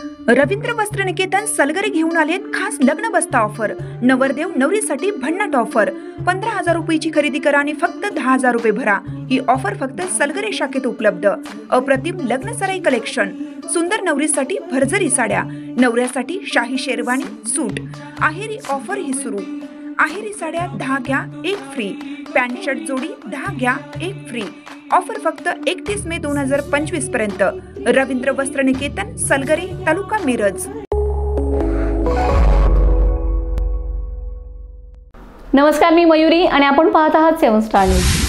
रवींद्र वस्त्र निकेतन सलगरे घेऊन आलेत खास लग्न बस्ता ऑफर। नवरदेव नवरीसाठी भन्नाट ऑफर। 15,000 रुपयाची खरेदी करा आणि फक्त 10,000 रुपये भरा। ही ऑफर फक्त सलगरे शाखेत उपलब्ध। अप्रतिम लग्न सराई कलेक्शन, सुंदर नवरीसाठी भरजरी साड्या, नवऱ्यासाठी शाही शेरवानी सूट। आहेरी ऑफर ही सुरू। आहेरी साड्या 10 घ्या 1 फ्री। पॅन्ट शर्ट जोडी 10 घ्या 1 फ्री। ऑफर फक्त 31 मे 2025 पर्यंत। रवींद्र वस्त्र निकेतन सलगरे, तालुका मिरज। नमस्कार, मी मयुरी आणि आपण पाहत आहात 7 स्टार न्यूज।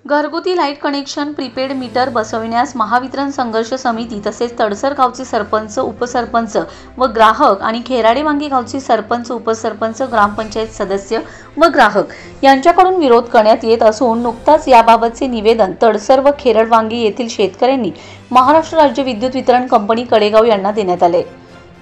घरगुती लाईट कनेक्शन प्रीपेड मीटर बसविण्यास महावितरण संघर्ष समिती तसेच तडसर गावचे सरपंच, उपसरपंच व ग्राहक आणि खेराडेवांगी गावचे सरपंच, उपसरपंच, ग्रामपंचायत सदस्य व ग्राहक यांच्याकडून विरोध करण्यात येत असून नुकताच याबाबतचे निवेदन तडसर व खेराडवांगी येथील शेतकऱ्यांनी महाराष्ट्र राज्य विद्युत वितरण कंपनी कडेगाव यांना देण्यात आले।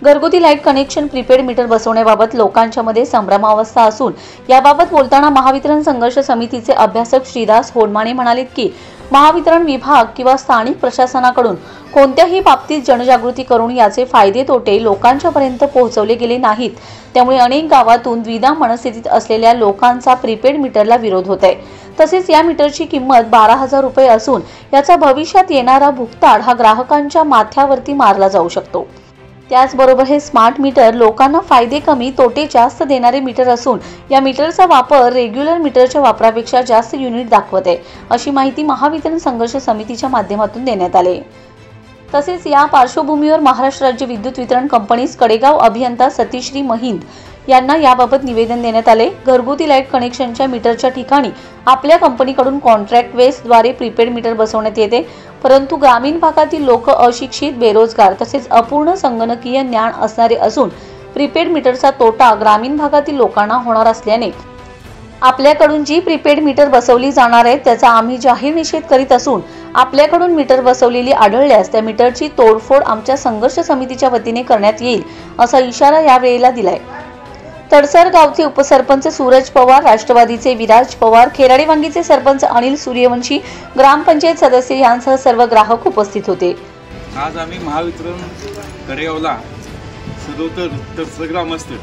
घरगुती लाईट कनेक्शन प्रीपेड मीटर बसवण्याबाबत लोकांच्या मध्ये संभ्रमावस्था असून याबाबत बोलताना महावितरण संघर्ष समितीचे अभ्यासक श्रीदास होडमाणे म्हणाले की महावितरण विभाग किंवा स्थानिक प्रशासनाकडून कोणत्याही बाबतीत जनजागृती करून याचे फायदे तोटे लोकांच्या पर्यंत पोहोचवले गेले नाहीत। त्यामुळे अनेक गावातून द्विधा मनस्थितीत असलेल्या लोकांचा प्रीपेड मीटरला विरोध होत आहे। तसेच या मीटरची किंमत 12,000 रुपये असून याचा भविष्यात येणारा भुगताड हा ग्राहकांच्या माथ्यावरती मारला जाऊ शकतो। त्याचबरोबर हे स्मार्ट मीटर लोकांना फायदे कमी तोटे जास्त देणारे मीटर असून या मीटरचा वापर रेग्युलर मीटरच्या वापरापेक्षा जास्त युनिट दाखवत आहे, अशी माहिती महावितरण संघर्ष समितीच्या माध्यमातून देण्यात आली। तसेच या पार्श्वभूमीवर महाराष्ट्र राज्य विद्युत वितरण कंपनीस कडेगाव अभियंता सतीश्री महिंद यांना याबाबत निवेदन देण्यात आले। घरगुती लाईट कनेक्शनच्या मीटरच्या ठिकाणी आपल्या कंपनीकडून कॉन्ट्रॅक्ट बेसद्वारे प्रीपेड मीटर बसवण्यात येते, परंतु ग्रामीण भागातील लोक अशिक्षित, बेरोजगार तसेच अपूर्ण संगणकीय ज्ञान असणारे असून प्रीपेड मीटरचा तोटा ग्रामीण भागातील लोकांना होणार असल्याने आपल्याकडून जी प्रीपेड मीटर बसवली जाणार आहे त्याचा आम्ही जाहीर निषेध करीत असून आपल्याकडून मीटर बसवलेली आढळल्यास त्या मीटरची तोडफोड आमच्या संघर्ष समितीच्या वतीने करण्यात येईल, असा इशारा यावेळेला दिलाय। तडसर गावचे उपसरपंच सूरज पवार, राष्ट्रवादीचे विराज पवार, खेराडेवांगीचे सरपंच अनिल सूर्यवंशी, ग्रामपंचायत सदस्य यांसह सर्व ग्राहक उपस्थित होते। आज आम्ही महावितरण कडेगावला तडसर ग्रामस्थ,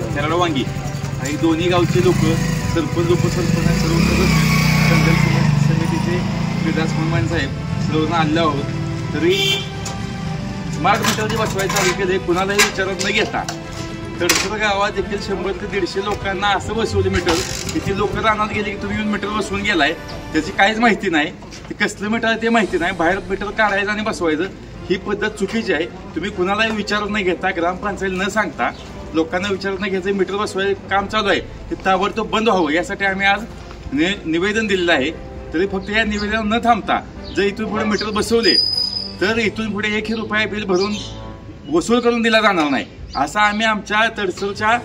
खेराडेवांगी आणि दोन्ही गावचे लोक, सरपंच, उपसरपंच, सर्व सदस्य, समितीचे विराज पवार साहेब सर्वांना आणले आहोत। तरी स्मार्ट मीटर बसवायचं चालू केले, कुणालाही विचारत न घेता तडसर गावात देखील 100 ते 150 लोकांना असं बसवलं मीटर की ती लोक रानात गेले की तुम्ही येऊन मीटर बसवून गेलाय, त्याची काहीच माहिती नाही, ते कसलं मीटर आहे ते माहिती नाही, बाहेर मीटर काढायचं आणि बसवायचं ही पद्धत चुकीची आहे। तुम्ही कुणालाही विचारत न घेता, ग्रामपंचायत न सांगता लोकांना विचारत न घ्यायचं मीटर बसवायचं काम चालू आहे, ते ताबडतोब बंद व्हावं यासाठी आम्ही आज निवेदन दिलेलं आहे। तरी फक्त या निवेदन न थांबता जर इथून पुढे मीटर बसवले तर इथून पुढे 1 रुपया बिल भरून वसूल करून दिला जाणार नाही, असं आम्ही आमच्या तडसरच्या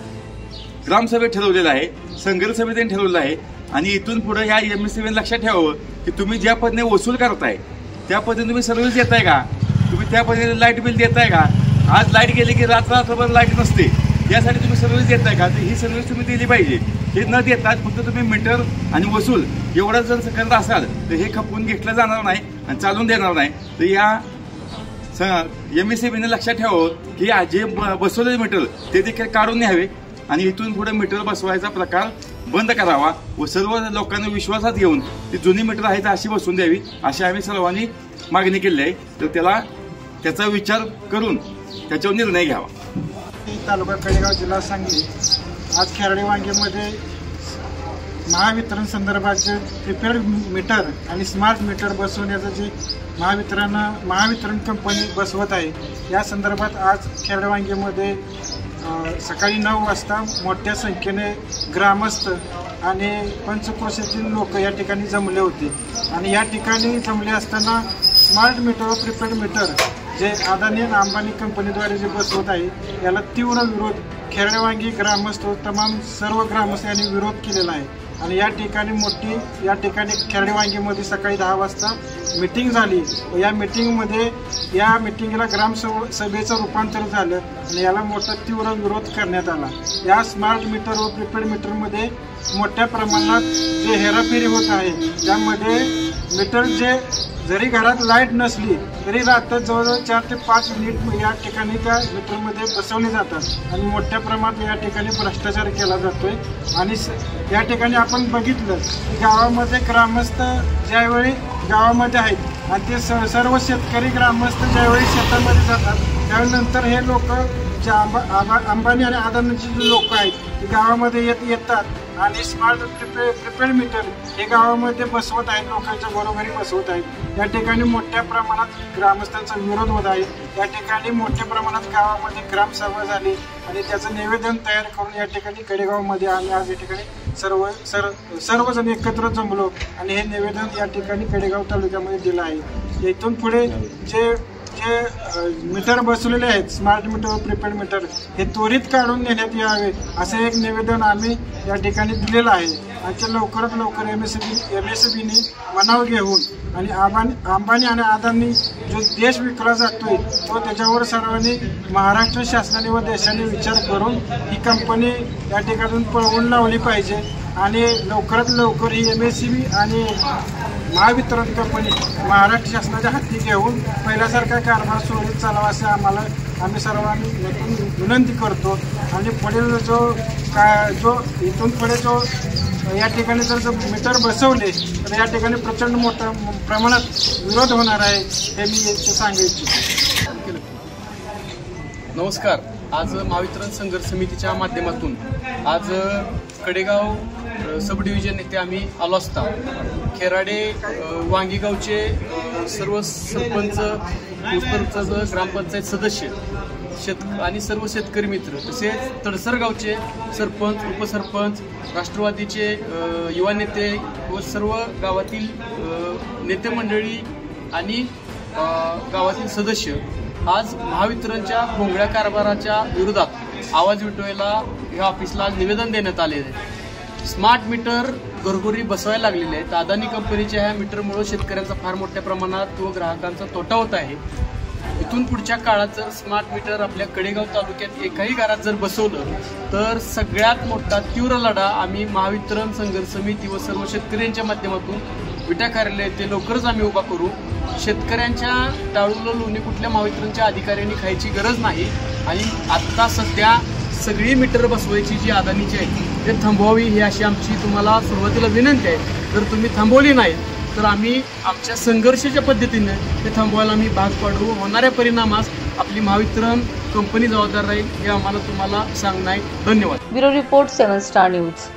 ग्रामसभेत ठरवलेलं आहे, संघर्ष समितीने ठरवलं आहे। आणि इथून पुढे या MSCB लक्षात ठेवावं की तुम्ही ज्या पद्धतीने वसूल करताय त्या पद्धतीने तुम्ही सर्व्हिस देताय का, तुम्ही त्या पद्धतीने लाईट बिल देताय का। आज लाईट गेली की रात्रभर लाईट नसते, यासाठी तुम्ही सर्व्हिस देताय का, तर ही सर्व्हिस तुम्ही दिली पाहिजे। हे न देतात फक्त तुम्ही मीटर आणि वसूल एवढं जर करत असाल तर हे खपवून घेतलं जाणार नाही आणि चालून देणार नाही। तर या MSCBने लक्षात ठेवावं की जे बसवलेले मीटर ते देखील काढून न्यावे आणि इथून पुढे मीटर बसवायचा प्रकार बंद करावा व सर्व लोकांना विश्वासात घेऊन ती जुनी मीटर आहे तर अशी बसवून द्यावी, अशी आम्ही सर्वांनी मागणी केली आहे। तर त्याचा विचार करून त्याच्यावर निर्णय घ्यावा। तालुका कडेगाव, जिल्हा सांगली। आज खेराडेवांगीमध्ये महावितरण संदर्भात जे प्रीपेड मीटर आणि स्मार्ट मीटर बसवण्याचं जे महावितरण कंपनी बसवत आहे या संदर्भात आज खेराडेवांगीमध्ये सकाळी 9 वाजता मोठ्या संख्येने ग्रामस्थ आणि पंचक्रोशीतील लोक या ठिकाणी जमले होते आणि या ठिकाणी जमले असताना स्मार्ट मीटर व प्रीपेड मीटर जे अदानी आणि अंबानी कंपनीद्वारे जे बसवत आहे याला तीव्र विरोध खेराडेवांगी ग्रामस्थ तमाम सर्व ग्रामस्थ यांनी विरोध केलेला आहे। आणि या ठिकाणी खेराडेवांगीमध्ये सकाळी 10 वाजता मीटिंग झाली। या मीटिंगला ग्रामसभेचं रूपांतर झालं आणि याला मोठा तीव्र विरोध करण्यात आला। या स्मार्ट मीटर व प्रीपेड मीटरमध्ये मोठ्या प्रमाणात जे हेराफेरी होत आहे, त्यामध्ये मीटर जे जरी घरात लाईट नसली तरी रात्र जवळजवळ 4 ते 5 मिनिट या ठिकाणी त्या मीटरमध्ये बसवले जातात आणि मोठ्या प्रमाणात या ठिकाणी भ्रष्टाचार केला जातोय. आणि या ठिकाणी आपण बघितलं की गावामध्ये ग्रामस्थ ज्यावेळी गावामध्ये आहेत आणि ते सर्व शेतकरी ग्रामस्थ ज्यावेळी शेतामध्ये जातात त्यावेळी नंतर हे लोक जे अंबानी आणि अदानीची जी लोक आहेत ते गावामध्ये येतात आणि स्मार्ट प्रिपेड मीटर हे गावामध्ये बसवत आहेत, लोकांच्या बरोबरी बसवत आहेत. या ठिकाणी मोठ्या प्रमाणात ग्रामस्थांचा विरोध होत आहे. या ठिकाणी मोठ्या प्रमाणात गावामध्ये ग्रामसभा झाली आणि त्याचं निवेदन तयार करून या ठिकाणी कडेगावमध्ये आम्ही आज या ठिकाणी सर्वजण एकत्र जमलो आणि हे निवेदन या ठिकाणी कडेगाव तालुक्यामध्ये दिलं आहे. इथून पुढे जे मीटर बसवलेले आहेत स्मार्ट मीटर व प्रिपेड मीटर हे त्वरित काढून नेण्यात यावे असं एक निवेदन आम्ही या ठिकाणी दिलेलं आहे. आणि ते लवकरात लवकर MSEBने मनाव घेऊन आणि अंबानी आणि अदानी जो देश विकला जातोय तो त्याच्यावर सर्वांनी महाराष्ट्र शासनाने व देशाने विचार करून ही कंपनी या ठिकाणून पळवून लावली पाहिजे आणि लवकरात लवकर ही MSEB आणि महावितरण कंपनी महाराष्ट्र शासनाच्या हाती घेऊन पहिल्यासारखा कारभार सुरळीत चालावा असे आम्ही सर्वांनी विनंती करतो. आणि पुढील जो इथून पुढे जो या ठिकाणी जर मीटर बसवले तर या ठिकाणी प्रचंड मोठ्या प्रमाणात विरोध होणार आहे हे मी सांगायचे. नमस्कार. आज महावितरण संघर्ष समितीच्या माध्यमातून आज कडेगाव सब डिव्हिजन येथे आम्ही आलो असता खेराडे वांगीगावचे सर्व सरपंच, ग्रामपंचायत सदस्य आणि सर्व शेतकरी मित्र तसेच तडसर गावचे सरपंच, उपसरपंच, राष्ट्रवादीचे युवा नेते व सर्व गावातील नेते मंडळी आणि गावातील सदस्य आज महावितरणच्या भोंगळ्या कारभाराच्या विरोधात आवाज उठवायला या ऑफिसला निवेदन देण्यात आले आहे. स्मार्ट मीटर घरोघरी बसवायला लागलेले आहेत. अदानी कंपनीच्या ह्या मीटरमुळे शेतकऱ्यांचा फार मोठ्या प्रमाणात व ग्राहकांचा तोटा होत आहे. इथून पुढच्या काळात जर स्मार्ट मीटर आपल्या कडेगाव तालुक्यात एकाही घरात जर बसवलं तर सगळ्यात मोठा तीव्र लढा आम्ही महावितरण संघर्ष समिती व सर्व शेतकऱ्यांच्या माध्यमातून विटा कार्यालय ते लवकरच आम्ही उभा करू. शेतकऱ्यांच्या टाळूला लोणी कुठल्या महावितरणच्या अधिकाऱ्यांनी खायची गरज नाही आणि आत्ता सध्या सगळी मीटर बसवायची जी अदानीची आहे ते थांबवावी ही अशी आमची तुम्हाला सुरुवातीला विनंती आहे. जर तुम्ही थांबवली नाही तर आम्ही आमच्या संघर्षाच्या पद्धतीने ते थांबवायला आम्ही भाग पाडू. होणाऱ्या परिणामास आपली महावितरण कंपनी जबाबदार राहील हे आम्हाला तुम्हाला सांगणं आहे. धन्यवाद. Bureau report 7 star news.